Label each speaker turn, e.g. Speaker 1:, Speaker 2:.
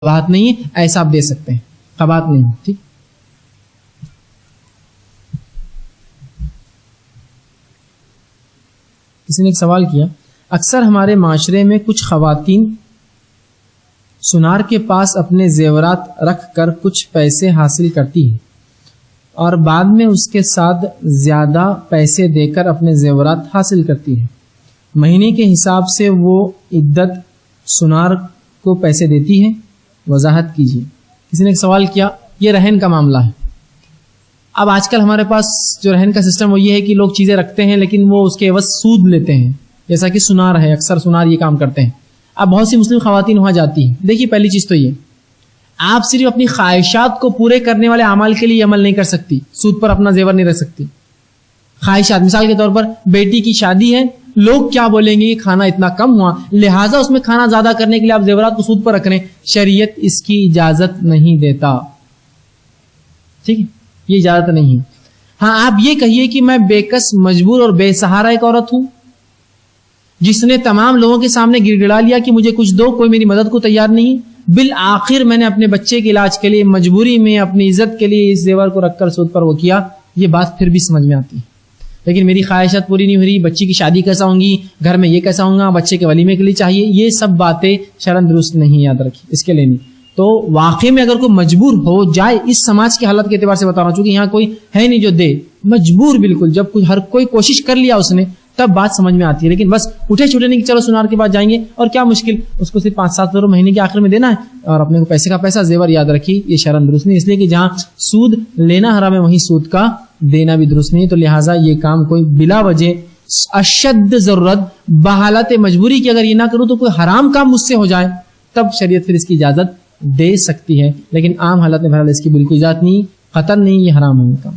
Speaker 1: قباحت نہیں ہے، ایسا آپ دے سکتے ہیں، قباحت نہیں. ٹھیک. کسی نے ایک سوال کیا، اکثر ہمارے معاشرے میں کچھ خواتین سنار کے پاس اپنے زیورات رکھ کر کچھ پیسے حاصل کرتی ہیں اور بعد میں اس کے ساتھ زیادہ پیسے دے کر اپنے زیورات حاصل کرتی ہیں. مہینے کے حساب سے وہ عدت سنار کو پیسے دیتی ہے، وضاحت کیجیے. کسی نے ایک سوال کیا، یہ رہن کا معاملہ ہے. اب آج کل ہمارے پاس جو رہن کا سسٹم وہ یہ ہے کہ لوگ چیزیں رکھتے ہیں لیکن وہ اس کے عوض سود لیتے ہیں، جیسا کہ سنار ہے، اکثر سنار یہ کام کرتے ہیں. اب بہت سی مسلم خواتین وہاں جاتی ہیں. دیکھیے پہلی چیز تو یہ، آپ صرف اپنی خواہشات کو پورے کرنے والے اعمال کے لیے عمل نہیں کر سکتی، سود پر اپنا زیور نہیں رکھ سکتی. خواہشات، مثال کے طور پر بیٹی کی شادی ہے، لوگ کیا بولیں گے کہ کھانا اتنا کم ہوا، لہٰذا اس میں کھانا زیادہ کرنے کے لیے آپ زیورات کو سود پر رکھ رہے ہیں. شریعت اس کی اجازت نہیں دیتا. ٹھیک ہے، یہ اجازت نہیں. ہاں آپ یہ کہیے کہ میں بے کس مجبور اور بے سہارا ایک عورت ہوں جس نے تمام لوگوں کے سامنے گڑ گڑا لیا کہ مجھے کچھ دو، کوئی میری مدد کو تیار نہیں، بالآخر میں نے اپنے بچے کے علاج کے لیے مجبوری میں اپنی عزت کے لیے اس زیور کو رکھ کر سود پر وہ کیا. یہ بات پھر بھی سمجھ میں آتی ہے. لیکن میری خواہشات پوری نہیں ہو رہی، بچی کی شادی کیسا ہوں گی، گھر میں یہ کیسا ہوں گا، بچے کے ولیمے کے لیے چاہیے، یہ سب باتیں شرعاً درست نہیں. یاد رکھیے اس کے لیے نہیں. تو واقعی میں اگر کوئی مجبور ہو جائے، اس سماج کی حالت کے اعتبار سے بتا رہا ہوں، چونکہ یہاں کوئی ہے نہیں جو دے، مجبور بالکل، جب ہر کوئی کوشش کر لیا اس نے تب بات سمجھ میں آتی ہے. لیکن بس اٹھے چھوٹے نہیں کہ چلو سنار کے پاس جائیں گے اور کیا مشکل، اس کو صرف 5-7 روپے مہینے کے آخر میں دینا ہے اور اپنے کو پیسے کا پیسہ زیور. یاد رکھیے یہ شرعاً درست نہیں، اس لیے کہ جہاں سود لینا حرام ہے وہیں سود کا دینا بھی درست نہیں. تو لہٰذا یہ کام کوئی بلا وجہ اشد ضرورت بحالت مجبوری کی اگر یہ نہ کروں تو کوئی حرام کام مجھ سے ہو جائے تب شریعت پھر اس کی اجازت دے سکتی ہے. لیکن عام حالت میں بہرحال اس کی بالکل اجازت نہیں، قطعاً نہیں، یہ حرام ہے کام.